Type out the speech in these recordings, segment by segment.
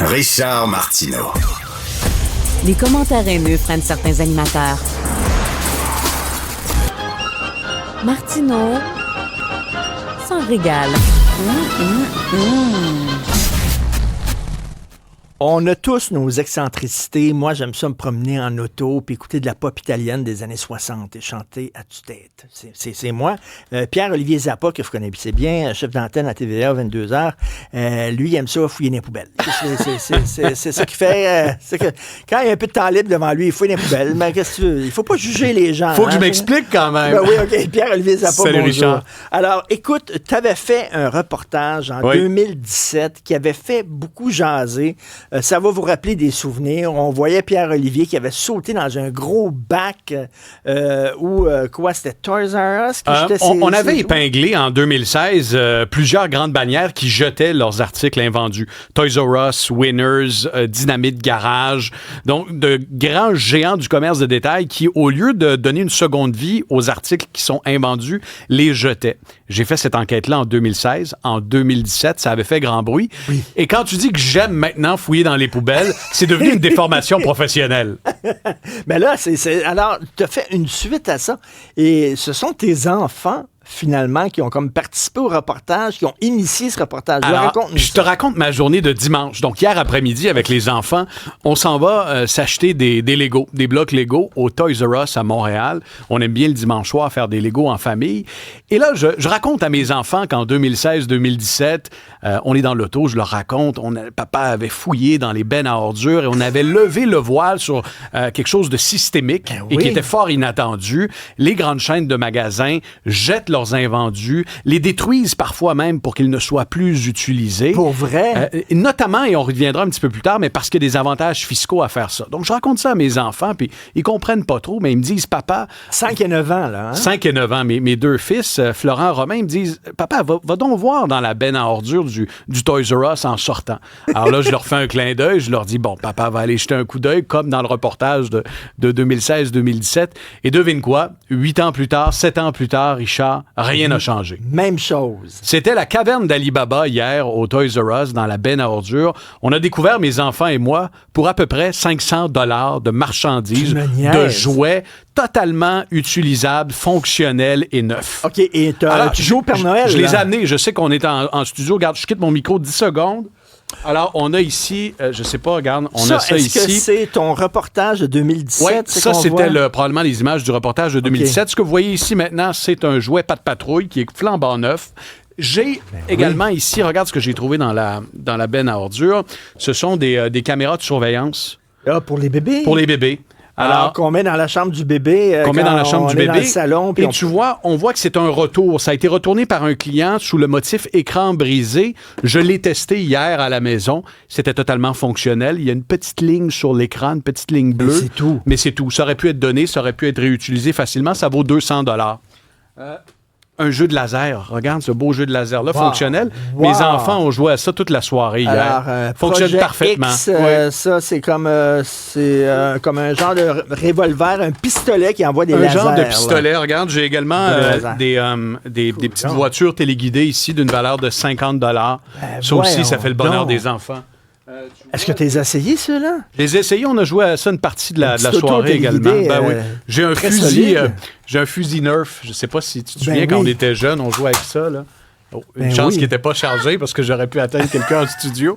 Richard Martineau. Les commentaires haineux prennent certains animateurs. Martineau s'en régale. On a tous nos excentricités. Moi, j'aime ça me promener en auto puis écouter de la pop italienne des années 60 et chanter à tue-tête. C'est moi. Pierre-Olivier Zappa, que vous connaissez bien, chef d'antenne à TVA 22h, lui, il aime ça fouiller dans les poubelles. C'est ça qu'il fait. C'est que quand il y a un peu de temps libre devant lui, il fouille dans les poubelles. Mais qu'est-ce que tu veux? Il faut pas juger les gens. Faut que je m'explique quand même. Ben oui, OK. Pierre-Olivier Zappa, Salut, bonjour. Richard. Alors, écoute, tu avais fait un reportage en 2017 qui avait fait beaucoup jaser. Ça va vous rappeler des souvenirs. On voyait Pierre-Olivier qui avait sauté dans un gros bac quoi, c'était Toys R Us qui jetait on avait épinglé en 2016 plusieurs grandes bannières qui jetaient leurs articles invendus. Toys R Us, Winners, Dynamite Garage. Donc, de grands géants du commerce de détail qui, au lieu de donner une seconde vie aux articles qui sont invendus, les jetaient. J'ai fait cette enquête-là en 2016. En 2017, ça avait fait grand bruit. Oui. Et quand tu dis que j'aime maintenant fouiller dans les poubelles, c'est devenu une déformation professionnelle. Mais là, alors, tu as fait une suite à ça. Et ce sont tes enfants, finalement, qui ont comme participé au reportage, qui ont initié ce reportage. Je te raconte ma journée de dimanche. Donc, hier après-midi, avec les enfants, on s'en va s'acheter des Legos, des blocs Lego au Toys R Us à Montréal. On aime bien le dimanche soir faire des Legos en famille. Et là, je raconte à mes enfants qu'en 2016-2017, on est dans l'auto, je leur raconte, papa avait fouillé dans les bennes à ordures et on avait levé le voile sur quelque chose de systémique et qui était fort inattendu. Les grandes chaînes de magasins jettent leurs invendus, les détruisent parfois même pour qu'ils ne soient plus utilisés. Pour vrai? Notamment, et on reviendra un petit peu plus tard, mais parce qu'il y a des avantages fiscaux à faire ça. Donc, je raconte ça à mes enfants, puis ils comprennent pas trop, mais ils me disent, papa... 5 et 9 ans, là. Hein? 5 et 9 ans. Mes deux fils, Florent et Romain, ils me disent, papa, va donc voir dans la benne à ordures du Toys R Us en sortant. Alors là, je leur fais un clin d'œil, je leur dis, bon, papa va aller jeter un coup d'œil, comme dans le reportage de 2016-2017. Et devine quoi? 8 ans plus tard, 7 ans plus tard, Richard, rien n'a changé. Même chose. C'était la caverne d'Ali Baba hier au Toys R Us dans la benne à ordures. On a découvert, mes enfants et moi, pour à peu près 500 $ de marchandises, de jouets totalement utilisables, fonctionnels et neufs. OK, et tu joues au Père Noël? Je les ai amenés. Je sais qu'on est en studio. Regarde, je quitte mon micro 10 secondes. Alors, on a ici, je sais pas, regarde, on a ça ici. Est-ce que c'est ton reportage de 2017? Oui, ça, c'était probablement les images du reportage de 2017. Okay. Ce que vous voyez ici maintenant, c'est un jouet Pat' Patrouille qui est flambant neuf. J'ai également ici, regarde ce que j'ai trouvé dans la benne à ordures. Ce sont des caméras de surveillance. Ah, pour les bébés? Pour les bébés. Alors, qu'on met dans la chambre du bébé. Qu'on met dans la chambre du bébé. Dans le salon. Et tu vois, on voit que c'est un retour. Ça a été retourné par un client sous le motif écran brisé. Je l'ai testé hier à la maison. C'était totalement fonctionnel. Il y a une petite ligne sur l'écran, une petite ligne bleue. Mais c'est tout. Mais c'est tout. Ça aurait pu être donné, ça aurait pu être réutilisé facilement. Ça vaut 200 $. Un jeu de laser. Regarde ce beau jeu de laser-là, fonctionnel. Mes enfants ont joué à ça toute la soirée hier. Alors, fonctionne parfaitement. X, ça, c'est comme un genre de revolver, un pistolet qui envoie des lasers. Un genre de pistolet. Ouais. Regarde, j'ai également des petites voitures téléguidées ici d'une valeur de 50 $. Ça aussi, ça fait le bonheur des enfants. Est-ce que tu les as essayés, ceux-là? Je les ai essayés. On a joué à ça une partie de la soirée également. Oui. J'ai un fusil Nerf. Je ne sais pas si tu te souviens, quand on était jeunes, on jouait avec ça. Là. Une chance qu'il n'était pas chargé parce que j'aurais pu atteindre quelqu'un en studio.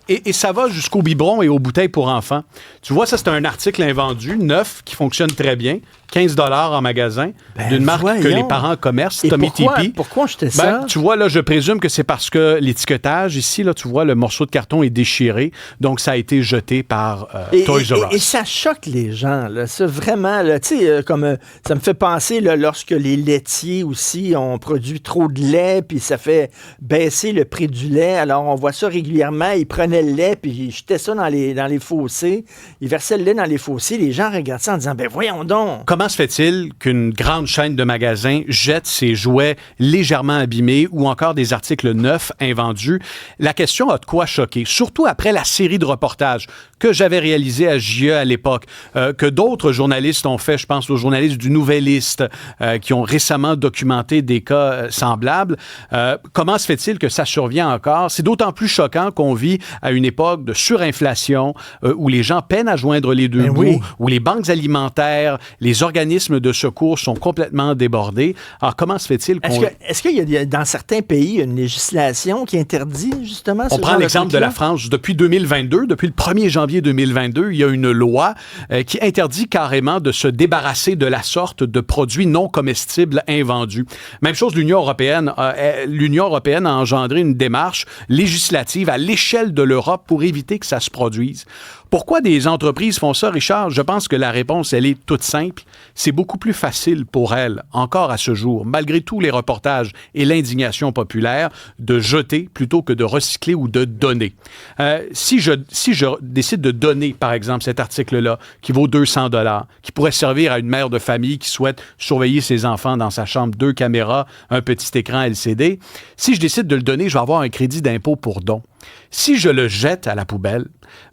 Et ça va jusqu'au biberon et aux bouteilles pour enfants. Tu vois, ça, c'est un article invendu, neuf, qui fonctionne très bien. 15 $ en magasin, d'une marque que les parents commercent, Tommy Tippy. Pourquoi j'étais ça? Tu vois, là, je présume que c'est parce que l'étiquetage, ici, là, tu vois, le morceau de carton est déchiré. Donc, ça a été jeté par Toys R Us. Et ça choque les gens, là. Ça, vraiment, tu sais, comme ça me fait penser, là, lorsque les laitiers aussi ont produit trop de lait, puis ça fait baisser le prix du lait. Alors, on voit ça régulièrement. Ils prenaient le lait, puis ils jetaient ça dans les fossés. Ils versaient le lait dans les fossés. Les gens regardaient ça en disant, ben voyons donc. Comment se fait-il qu'une grande chaîne de magasins jette ses jouets légèrement abîmés ou encore des articles neufs invendus? La question a de quoi choquer, surtout après la série de reportages que j'avais réalisés à JE à l'époque, que d'autres journalistes ont fait, je pense aux journalistes du Nouvelliste, qui ont récemment documenté des cas semblables. Comment se fait-il que ça survient encore? C'est d'autant plus choquant qu'on vit à une époque de surinflation où les gens peinent à joindre les deux bouts, oui. où les banques alimentaires, les organismes de secours sont complètement débordés. Alors, comment se fait-il qu'on... Est-ce qu'il y a dans certains pays une législation qui interdit justement ce On genre prend l'exemple de la truc-là? France. Depuis 2022, depuis le 1er janvier 2022, il y a une loi qui interdit carrément de se débarrasser de la sorte de produits non comestibles invendus. Même chose, l'Union européenne a engendré une démarche législative à l'échelle de l'Europe pour éviter que ça se produise. Pourquoi des entreprises font ça, Richard? Je pense que la réponse, elle est toute simple. C'est beaucoup plus facile pour elles, encore à ce jour, malgré tous les reportages et l'indignation populaire, de jeter plutôt que de recycler ou de donner. Si je décide de donner, par exemple, cet article-là, qui vaut 200 $, qui pourrait servir à une mère de famille qui souhaite surveiller ses enfants dans sa chambre, 2 caméras, un petit écran LCD, si je décide de le donner, je vais avoir un crédit d'impôt pour don. Si je le jette à la poubelle,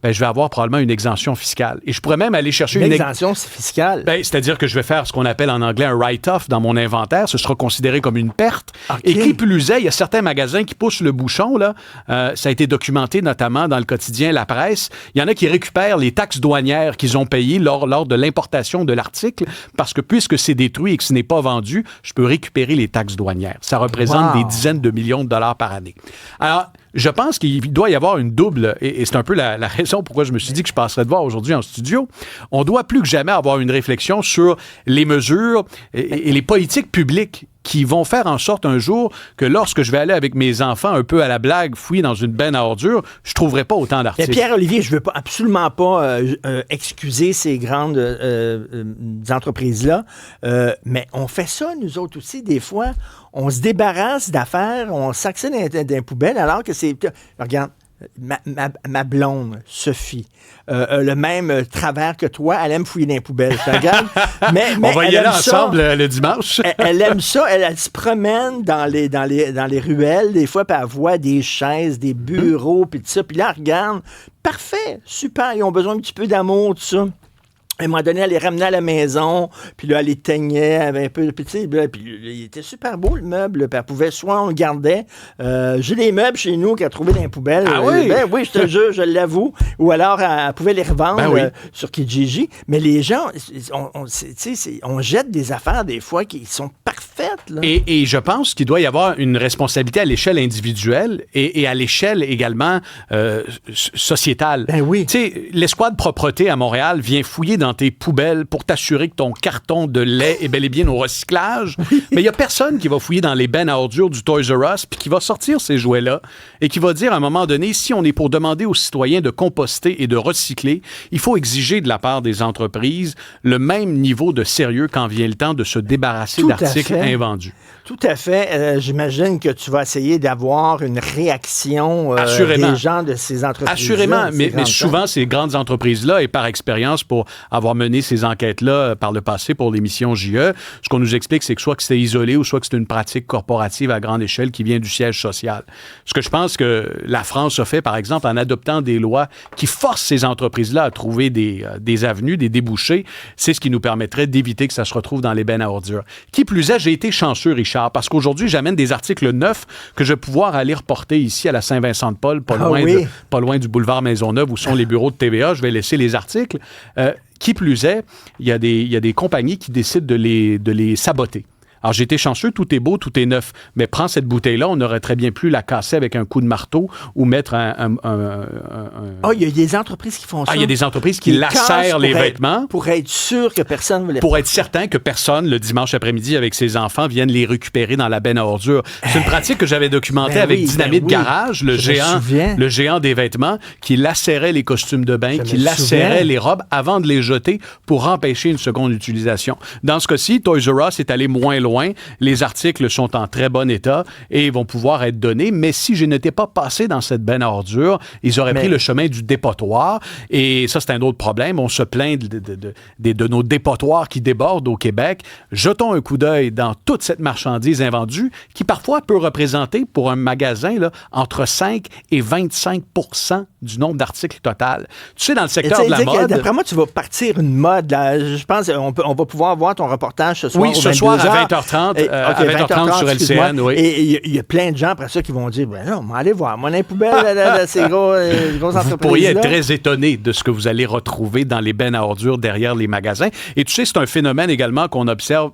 ben, je vais avoir probablement une exemption fiscale. Et je pourrais même aller chercher une exemption fiscale. Ben, c'est-à-dire que je vais faire ce qu'on appelle en anglais un write-off dans mon inventaire. Ce sera considéré comme une perte. Okay. Et qui plus est, il y a certains magasins qui poussent le bouchon. Là. Ça a été documenté notamment dans le quotidien La Presse. Il y en a qui récupèrent les taxes douanières qu'ils ont payées lors de l'importation de l'article parce que puisque c'est détruit et que ce n'est pas vendu, je peux récupérer les taxes douanières. Ça représente des dizaines de millions de dollars par année. Alors, je pense qu'il doit y avoir une double, et c'est un peu la raison pourquoi je me suis dit que je passerais de voir aujourd'hui en studio. On doit plus que jamais avoir une réflexion sur les mesures et les politiques publiques qui vont faire en sorte un jour que lorsque je vais aller avec mes enfants un peu à la blague fouiller dans une benne à ordures, je ne trouverai pas autant d'articles. Pierre-Olivier, je ne veux absolument pas excuser ces grandes entreprises-là, mais on fait ça, nous autres aussi, des fois. On se débarrasse d'affaires, on s'accède dans les poubelles, alors que c'est... Regarde, ma blonde, Sophie, le même travers que toi, elle aime fouiller dans les poubelles. Regarde, mais on va y aller ensemble le dimanche. Elle aime ça, elle se promène dans les ruelles, des fois, puis elle voit des chaises, des bureaux, puis tout ça, puis là, elle regarde, parfait, super, ils ont besoin un petit peu d'amour, tout ça. À un moment donné, elle les ramenait à la maison, puis là, elle les teignait, elle avait un peu, puis il était super beau, le meuble, puis elle pouvait, soit on le gardait, j'ai des meubles chez nous qu'elle a trouvés dans les poubelles, ah oui? Ben oui, je te jure, je l'avoue, ou alors elle pouvait les revendre sur Kijiji, mais les gens, on jette des affaires des fois qui sont parfaites, là. Et je pense qu'il doit y avoir une responsabilité à l'échelle individuelle et à l'échelle également sociétale. Ben oui. Tu sais, l'escouade propreté à Montréal vient fouiller dans tes poubelles pour t'assurer que ton carton de lait est bel et bien au recyclage. Mais il n'y a personne qui va fouiller dans les bennes à ordures du Toys R Us puis qui va sortir ces jouets-là et qui va dire à un moment donné, si on est pour demander aux citoyens de composter et de recycler, il faut exiger de la part des entreprises le même niveau de sérieux quand vient le temps de se débarrasser d'articles invendus. Tout à fait. J'imagine que tu vas essayer d'avoir une réaction des gens de ces entreprises-là. Assurément, mais souvent, ces grandes entreprises-là, et par expérience, pour avoir mené ces enquêtes-là par le passé pour l'émission JE, ce qu'on nous explique, c'est que soit que c'est isolé ou soit que c'est une pratique corporative à grande échelle qui vient du siège social. Ce que je pense que la France a fait, par exemple, en adoptant des lois qui forcent ces entreprises-là à trouver des avenues, des débouchés, c'est ce qui nous permettrait d'éviter que ça se retrouve dans les bennes à ordures. Qui plus est, j'ai été chanceux, Richard, parce qu'aujourd'hui, j'amène des articles neufs que je vais pouvoir aller reporter ici à la Saint-Vincent-de-Paul, pas loin du boulevard Maisonneuve où sont les bureaux de TVA. Je vais laisser les articles. Qui plus est, il y a des compagnies qui décident de les saboter. Alors, j'ai été chanceux, tout est beau, tout est neuf. Mais prends cette bouteille-là, on aurait très bien pu la casser avec un coup de marteau ou mettre il y a des entreprises qui font ça. Il y a des entreprises qui lacèrent les vêtements. Pour être sûr que personne ne les... Pour être certain que personne, le dimanche après-midi, avec ses enfants, vienne les récupérer dans la benne à ordures. C'est une pratique que j'avais documentée avec Dynamite Garage, le géant des vêtements, qui lacérait les costumes de bain, qui lacérait les robes avant de les jeter pour empêcher une seconde utilisation. Dans ce cas-ci, Toys R Us est allé moins loin. Les articles sont en très bon état et vont pouvoir être donnés, mais si je n'étais pas passé dans cette benne à ordures, ils auraient pris le chemin du dépotoir et ça, c'est un autre problème. On se plaint de nos dépotoirs qui débordent au Québec. Jetons un coup d'œil dans toute cette marchandise invendue qui parfois peut représenter pour un magasin là, entre 5 et 25% du nombre d'articles total. Tu sais, dans le secteur de la mode... D'après moi, tu vas partir une mode. Là. Je pense qu'on va pouvoir voir ton reportage ce soir. Oui, ce soir à 20h30. 20h30, à 20h30 sur LCN, oui. Et il y a plein de gens après ça qui vont dire, ben non, on va aller voir, moi, dans les poubelles, ces grosses entreprises. Vous pourriez être très étonné de ce que vous allez retrouver dans les bennes à ordures derrière les magasins. Et tu sais, c'est un phénomène également qu'on observe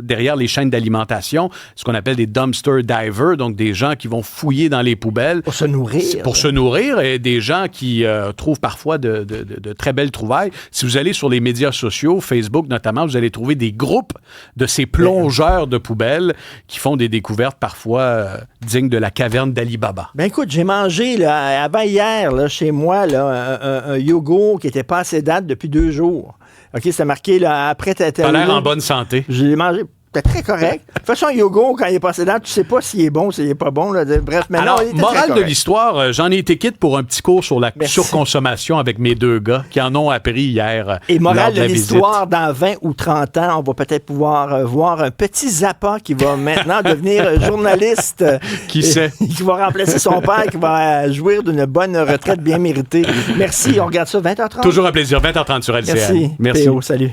derrière les chaînes d'alimentation, ce qu'on appelle des dumpster divers, donc des gens qui vont fouiller dans les poubelles. Pour se nourrir. Pour se nourrir, et des gens qui trouvent parfois de très belles trouvailles. Si vous allez sur les médias sociaux, Facebook notamment, vous allez trouver des groupes de ces plongeurs de poubelles qui font des découvertes parfois dignes de la caverne d'Ali Baba. Ben écoute, j'ai mangé là, avant hier là, chez moi là, un yogourt qui était pas assez date depuis 2 jours. OK, c'était marqué là, après ta T'as l'air en bonne santé. Je l'ai mangé. C'était très correct. De toute façon, un yogourt, quand il est passé dedans, tu sais pas s'il est bon, s'il est pas bon. Là. Bref, mais alors, non, il était morale très de l'histoire, j'en ai été quitte pour un petit cours sur la surconsommation avec mes 2 gars qui en ont appris hier. Et morale de la l'histoire, dans 20 ou 30 ans, on va peut-être pouvoir voir un petit Zappa qui va maintenant devenir journaliste. Qui sait? Qui va remplacer son père, qui va jouir d'une bonne retraite bien méritée. Merci, on regarde ça 20h30. Toujours un plaisir, 20h30 sur LCN. Merci. Théo, salut.